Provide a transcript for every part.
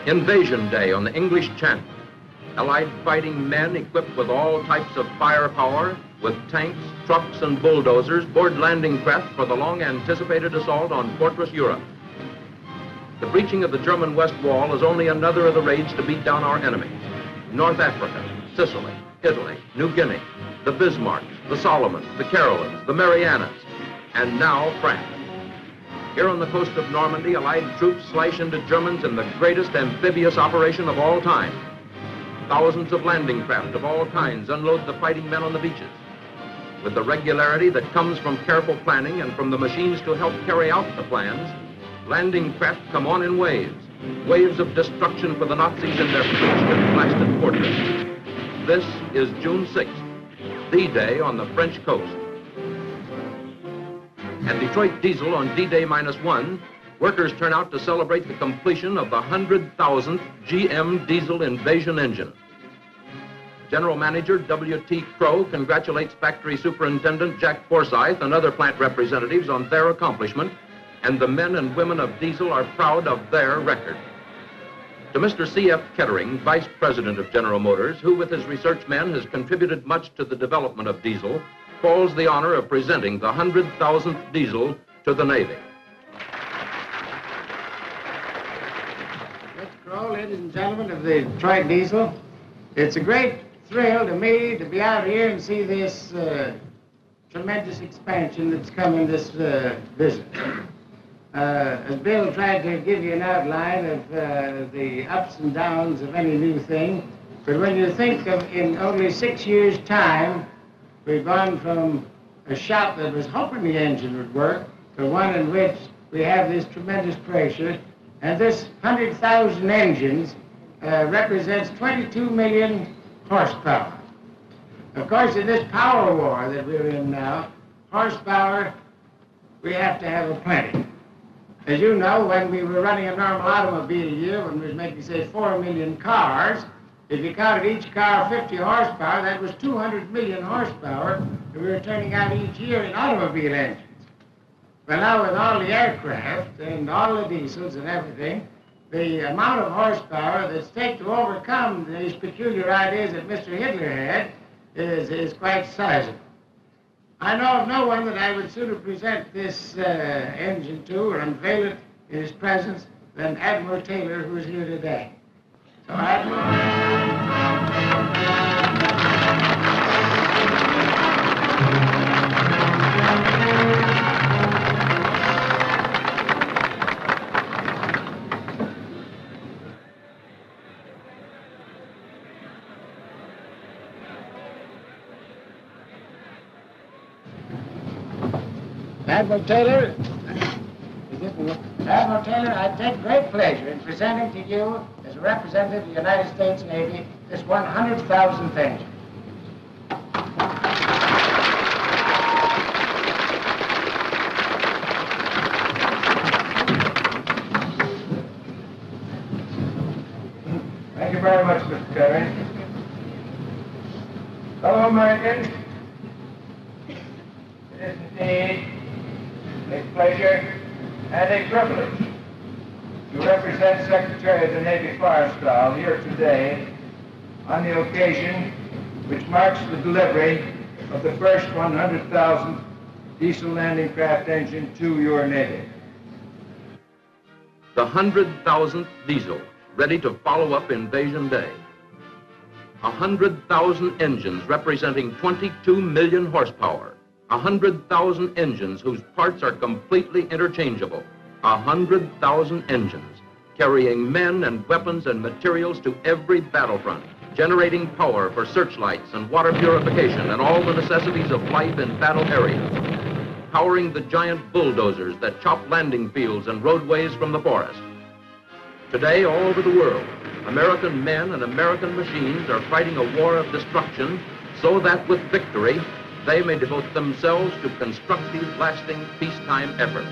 Invasion Day on the English Channel. Allied fighting men equipped with all types of firepower, with tanks, trucks, and bulldozers board landing craft for the long-anticipated assault on Fortress Europe. The breaching of the German West Wall is only another of the raids to beat down our enemies. North Africa, Sicily, Italy, New Guinea, the Bismarcks, the Solomons, the Carolines, the Marianas, and now France. Here on the coast of Normandy, Allied troops slash into Germans in the greatest amphibious operation of all time. Thousands of landing craft of all kinds unload the fighting men on the beaches. With the regularity that comes from careful planning and from the machines to help carry out the plans, landing craft come on in waves, waves of destruction for the Nazis in their breached and blasted fortress. This is June 6th, D-Day on the French coast. At Detroit Diesel on D-Day -1, workers turn out to celebrate the completion of the 100,000th GM diesel invasion engine. General Manager W.T. Crow congratulates Factory Superintendent Jack Forsyth and other plant representatives on their accomplishment, and the men and women of Diesel are proud of their record. To Mr. C.F. Kettering, Vice President of General Motors, who with his research men has contributed much to the development of Diesel, falls the honor of presenting the 100,000th Diesel to the Navy. Mr. Crow, ladies and gentlemen of the Detroit Diesel, it's a great thrill to me to be out here and see this tremendous expansion that's come in this business. As Bill tried to give you an outline of the ups and downs of any new thing, but when you think of in only 6 years' time, we've gone from a shop that was hoping the engine would work to one in which we have this tremendous pressure, and this 100,000 engines represents 22 million horsepower. Of course, in this power war that we're in now, horsepower, we have to have a plenty. As you know, when we were running a normal automobile year, when we was making, say, 4 million cars, if you counted each car 50 horsepower, that was 200 million horsepower that we were turning out each year in automobile engines. But now with all the aircraft and all the diesels and everything, the amount of horsepower that's taken to overcome these peculiar ideas that Mr. Hitler had is quite sizable. I know of no one that I would sooner present this engine to or unveil it in his presence than Admiral Taylor, who is here today. So, Admiral. Admiral Taylor, I take great pleasure in presenting to you, as a representative of the United States Navy, this 100,000th engine. Thank you very much, Mr. Terry. Fellow Americans, it is indeed a pleasure and a privilege to represent Secretary of the Navy Fire Staff here today on the occasion which marks the delivery of the first 100,000th diesel landing craft engine to your Navy. The 100,000th Diesel, ready to follow up Invasion Day. 100,000 engines representing 22 million horsepower. 100,000 engines whose parts are completely interchangeable. 100,000 engines carrying men and weapons and materials to every battlefront, generating power for searchlights and water purification and all the necessities of life in battle areas, powering the giant bulldozers that chop landing fields and roadways from the forest. Today, all over the world, American men and American machines are fighting a war of destruction so that with victory, they may devote themselves to constructive, lasting peacetime effort.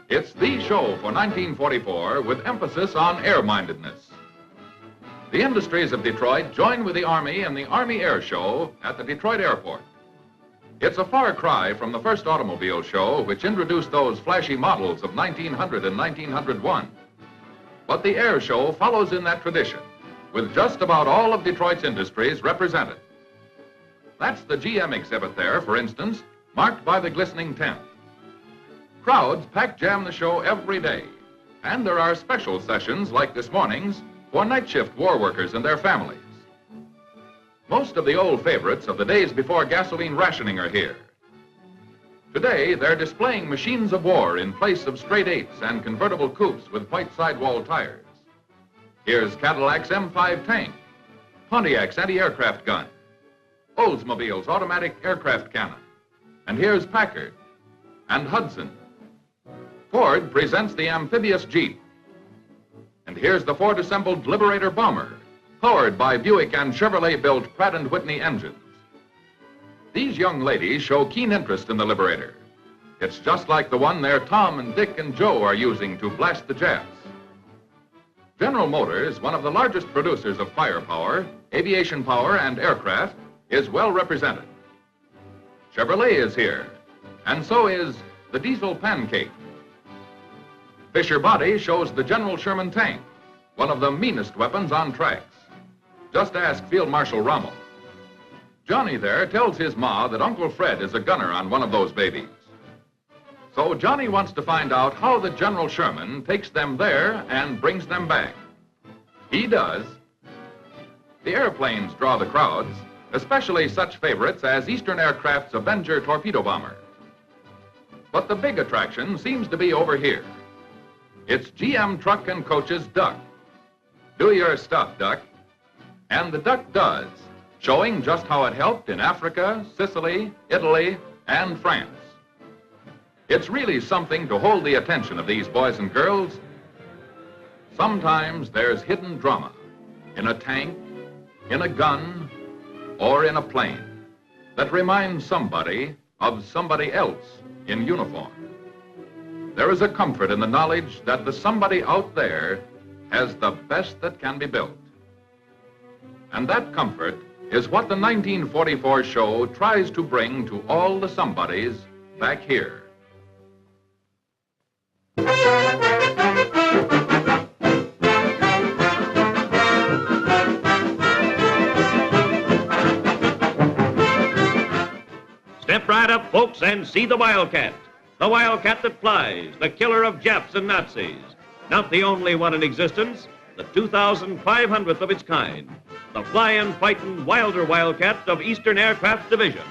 It's the show for 1944 with emphasis on air-mindedness. The industries of Detroit join with the Army in the Army Air Show at the Detroit Airport. It's a far cry from the first automobile show, which introduced those flashy models of 1900 and 1901. But the Air Show follows in that tradition, with just about all of Detroit's industries represented. That's the GM exhibit there, for instance, marked by the glistening tent. Crowds pack jam the show every day, and there are special sessions like this morning's for night shift war workers and their families. Most of the old favorites of the days before gasoline rationing are here. Today, they're displaying machines of war in place of straight eights and convertible coupes with white sidewall tires. Here's Cadillac's M5 tank, Pontiac's anti-aircraft gun, Oldsmobile's automatic aircraft cannon, and here's Packard and Hudson. Ford presents the amphibious Jeep. And here's the Ford-assembled Liberator bomber, powered by Buick and Chevrolet-built Pratt & Whitney engines. These young ladies show keen interest in the Liberator. It's just like the one their Tom and Dick and Joe are using to blast the jets. General Motors, one of the largest producers of firepower, aviation power, and aircraft, is well represented. Chevrolet is here, and so is the Diesel Pancake. Fisher Body shows the General Sherman tank, one of the meanest weapons on tracks. Just ask Field Marshal Rommel. Johnny there tells his ma that Uncle Fred is a gunner on one of those babies. So Johnny wants to find out how the General Sherman takes them there and brings them back. He does. The airplanes draw the crowds, especially such favorites as Eastern Aircraft's Avenger torpedo bomber. But the big attraction seems to be over here. It's GM Truck and Coach's Duck. Do your stuff, Duck. And the Duck does, showing just how it helped in Africa, Sicily, Italy, and France. It's really something to hold the attention of these boys and girls. Sometimes there's hidden drama in a tank, in a gun, or in a plane that reminds somebody of somebody else in uniform. There is a comfort in the knowledge that the somebody out there has the best that can be built. And that comfort is what the 1944 show tries to bring to all the somebodies back here. Step right up, folks, and see the Wildcat. The Wildcat that flies, the killer of Japs and Nazis. Not the only one in existence, the 2,500th of its kind. The flying, fighting, wilder Wildcat of Eastern Aircraft Division.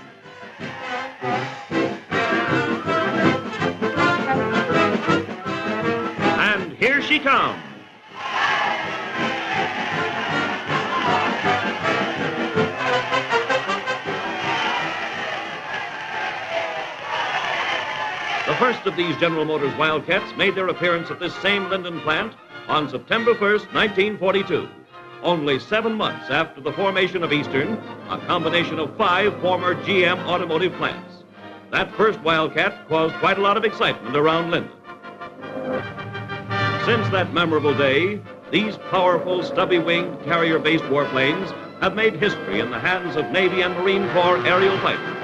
And here she comes. The first of these General Motors Wildcats made their appearance at this same Linden plant on September 1st, 1942. Only 7 months after the formation of Eastern, a combination of 5 former GM automotive plants. That first Wildcat caused quite a lot of excitement around Linden. Since that memorable day, these powerful, stubby-winged, carrier-based warplanes have made history in the hands of Navy and Marine Corps aerial fighters.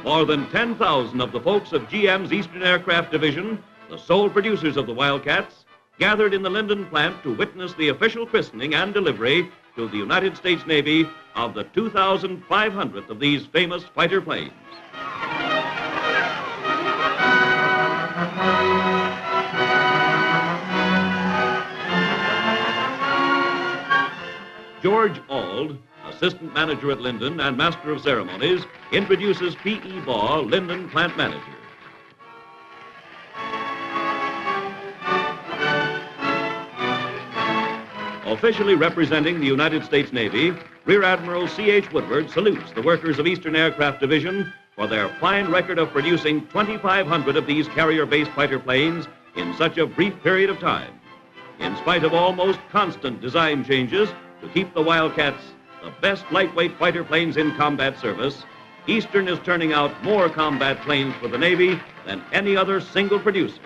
More than 10,000 of the folks of GM's Eastern Aircraft Division, the sole producers of the Wildcats, gathered in the Linden plant to witness the official christening and delivery to the United States Navy of the 2,500th of these famous fighter planes. George Auld, assistant manager at Linden and master of ceremonies, introduces P.E. Baugh, Linden plant manager. Officially representing the United States Navy, Rear Admiral C.H. Woodward salutes the workers of Eastern Aircraft Division for their fine record of producing 2,500 of these carrier-based fighter planes in such a brief period of time. In spite of almost constant design changes to keep the Wildcats the best lightweight fighter planes in combat service, Eastern is turning out more combat planes for the Navy than any other single producer.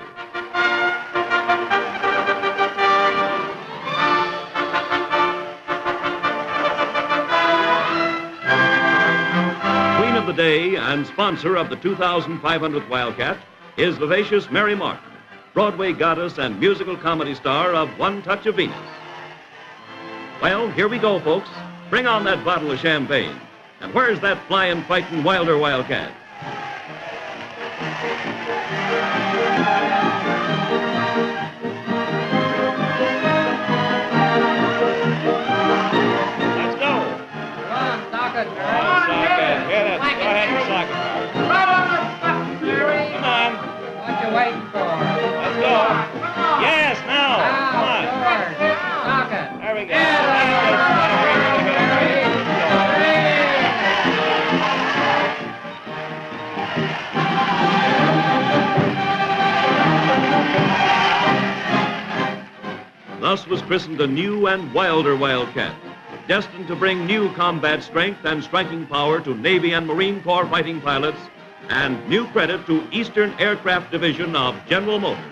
Queen of the day and sponsor of the 2,500th Wildcat is vivacious Mary Martin, Broadway goddess and musical comedy star of One Touch of Venus. Well, here we go, folks. Bring on that bottle of champagne. And where's that flying, fighting Wilder Wildcat? Let's go. Come on, sock it. Come on, socket. Get it. Go ahead and sock it. Come on. What you waiting for? Let's go. Yes, now. Come on. Yours. Sock it. There we go. Thus was christened a new and wilder Wildcat, destined to bring new combat strength and striking power to Navy and Marine Corps fighting pilots, and new credit to Eastern Aircraft Division of General Motors.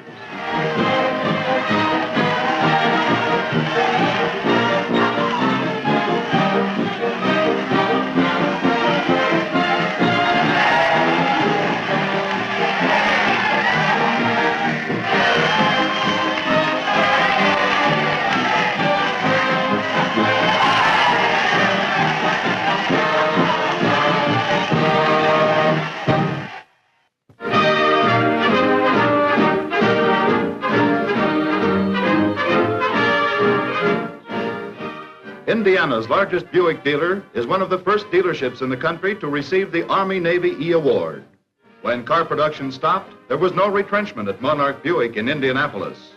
Indiana's largest Buick dealer is one of the first dealerships in the country to receive the Army-Navy E Award. When car production stopped, there was no retrenchment at Monarch Buick in Indianapolis.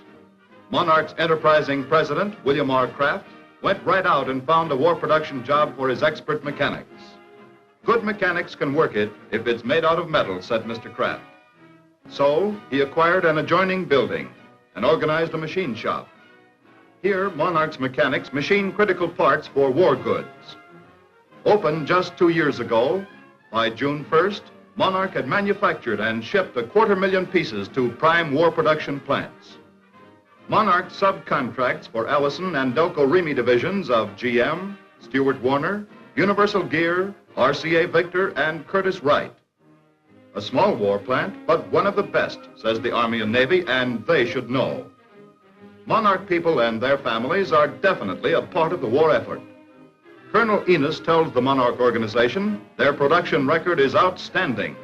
Monarch's enterprising president, William R. Kraft, went right out and found a war production job for his expert mechanics. Good mechanics can work it if it's made out of metal, said Mr. Kraft. So he acquired an adjoining building and organized a machine shop. Here, Monarch's mechanics machine critical parts for war goods. Opened just 2 years ago, by June 1st, Monarch had manufactured and shipped 250,000 pieces to prime war production plants. Monarch subcontracts for Allison and Delco Remy divisions of GM, Stewart Warner, Universal Gear, RCA Victor, and Curtiss Wright. A small war plant, but one of the best, says the Army and Navy, and they should know. Monarch people and their families are definitely a part of the war effort. Colonel Enos tells the Monarch organization their production record is outstanding,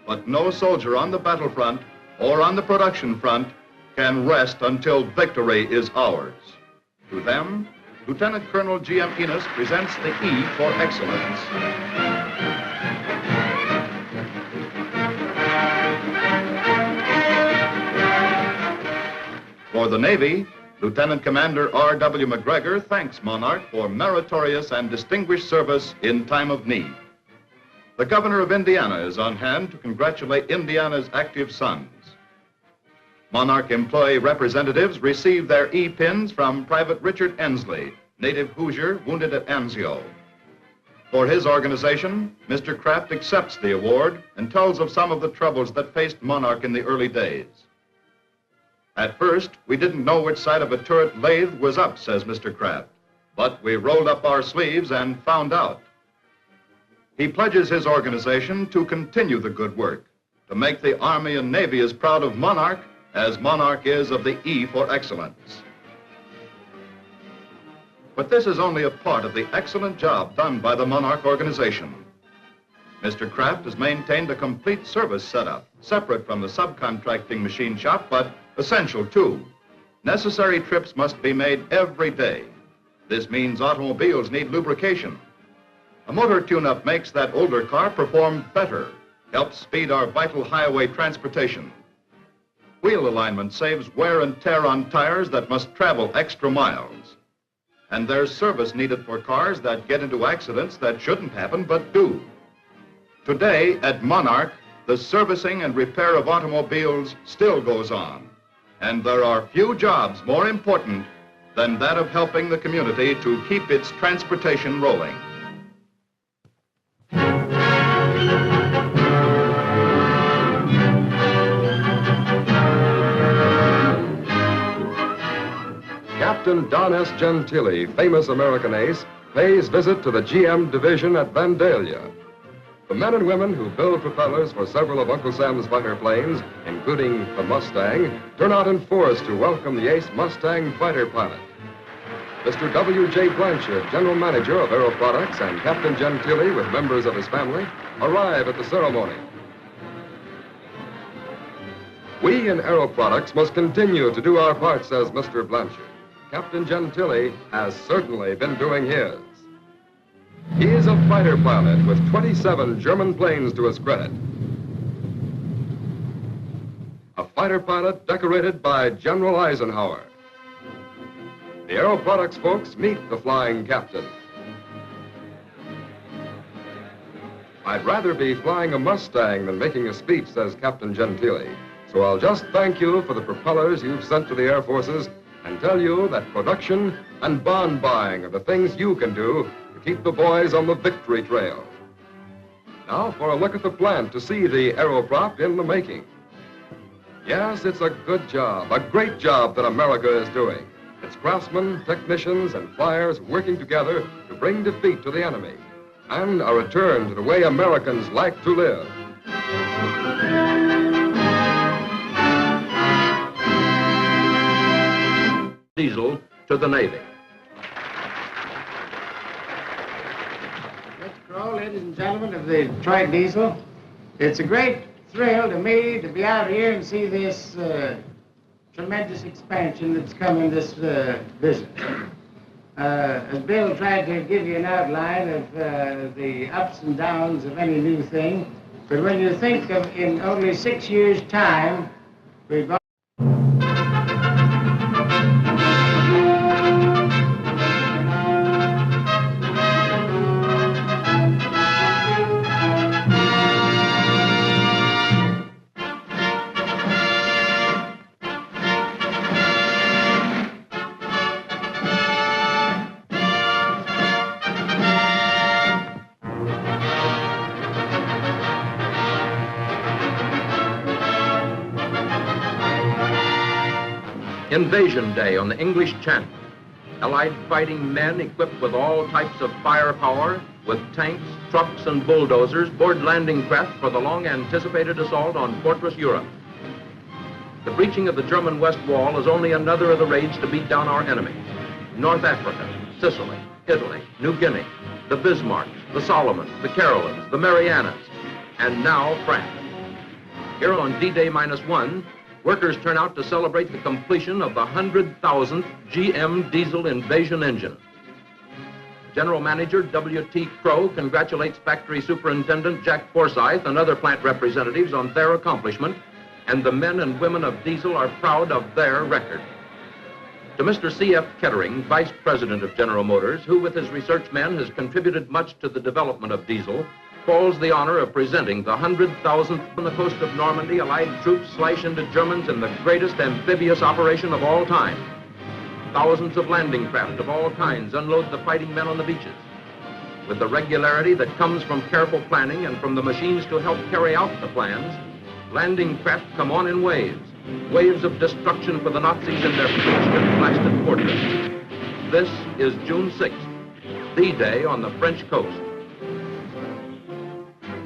but no soldier on the battlefront or on the production front can rest until victory is ours. To them, Lieutenant Colonel G.M. Enos presents the E for excellence. For the Navy, Lieutenant Commander R.W. McGregor thanks Monarch for meritorious and distinguished service in time of need. The Governor of Indiana is on hand to congratulate Indiana's active sons. Monarch employee representatives received their E-pins from Private Richard Ensley, native Hoosier wounded at Anzio. For his organization, Mr. Kraft accepts the award and tells of some of the troubles that faced Monarch in the early days. At first, we didn't know which side of a turret lathe was up, says Mr. Kraft, but we rolled up our sleeves and found out. He pledges his organization to continue the good work, to make the Army and Navy as proud of Monarch as Monarch is of the E for excellence. But this is only a part of the excellent job done by the Monarch organization. Mr. Kraft has maintained a complete service setup, separate from the subcontracting machine shop, but essential too. Necessary trips must be made every day. This means automobiles need lubrication. A motor tune-up makes that older car perform better, helps speed our vital highway transportation. Wheel alignment saves wear and tear on tires that must travel extra miles. And there's service needed for cars that get into accidents that shouldn't happen but do. Today at Monarch, the servicing and repair of automobiles still goes on. And there are few jobs more important than that of helping the community to keep its transportation rolling. Captain Don S. Gentili, famous American ace, pays visit to the GM division at Vandalia. The men and women who build propellers for several of Uncle Sam's fighter planes, including the Mustang, turn out in force to welcome the ace Mustang fighter pilot. Mr. W.J. Blanchard, General Manager of Aero Products, and Captain Gentili, with members of his family, arrive at the ceremony. We in Aero Products must continue to do our part, says Mr. Blanchard. Captain Gentili has certainly been doing his. He is a fighter pilot with 27 German planes to his credit. A fighter pilot decorated by General Eisenhower. The Aero Products folks meet the flying captain. I'd rather be flying a Mustang than making a speech, says Captain Gentili. So I'll just thank you for the propellers you've sent to the Air Forces and tell you that production and bond buying are the things you can do to keep the boys on the victory trail. Now for a look at the plant to see the aeroprop in the making. Yes, it's a good job, a great job that America is doing. It's craftsmen, technicians, and flyers working together to bring defeat to the enemy and a return to the way Americans like to live. Diesel to the Navy. Mr. Crow, ladies and gentlemen of the Detroit Diesel, it's a great thrill to me to be out here and see this tremendous expansion that's come in this business. As Bill tried to give you an outline of the ups and downs of any new thing, but when you think of in only 6 years' time, we've gone Invasion Day on the English Channel. Allied fighting men equipped with all types of firepower, with tanks, trucks, and bulldozers board landing craft for the long-anticipated assault on Fortress Europe. The breaching of the German West Wall is only another of the raids to beat down our enemies. North Africa, Sicily, Italy, New Guinea, the Bismarcks, the Solomons, the Carolines, the Marianas, and now France. Here on D-Day -1, workers turn out to celebrate the completion of the 100,000th GM diesel invasion engine. General Manager W.T. Crow congratulates Factory Superintendent Jack Forsyth and other plant representatives on their accomplishment, and the men and women of diesel are proud of their record. To Mr. C.F. Kettering, Vice President of General Motors, who with his research men has contributed much to the development of diesel, falls the honor of presenting the 100,000th on the coast of Normandy. Allied troops slash into Germans in the greatest amphibious operation of all time. Thousands of landing craft of all kinds unload the fighting men on the beaches. With the regularity that comes from careful planning and from the machines to help carry out the plans, landing craft come on in waves. Waves of destruction for the Nazis in their breached and blasted fortress. This is June 6th, the day on the French coast.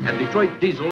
And Detroit Diesel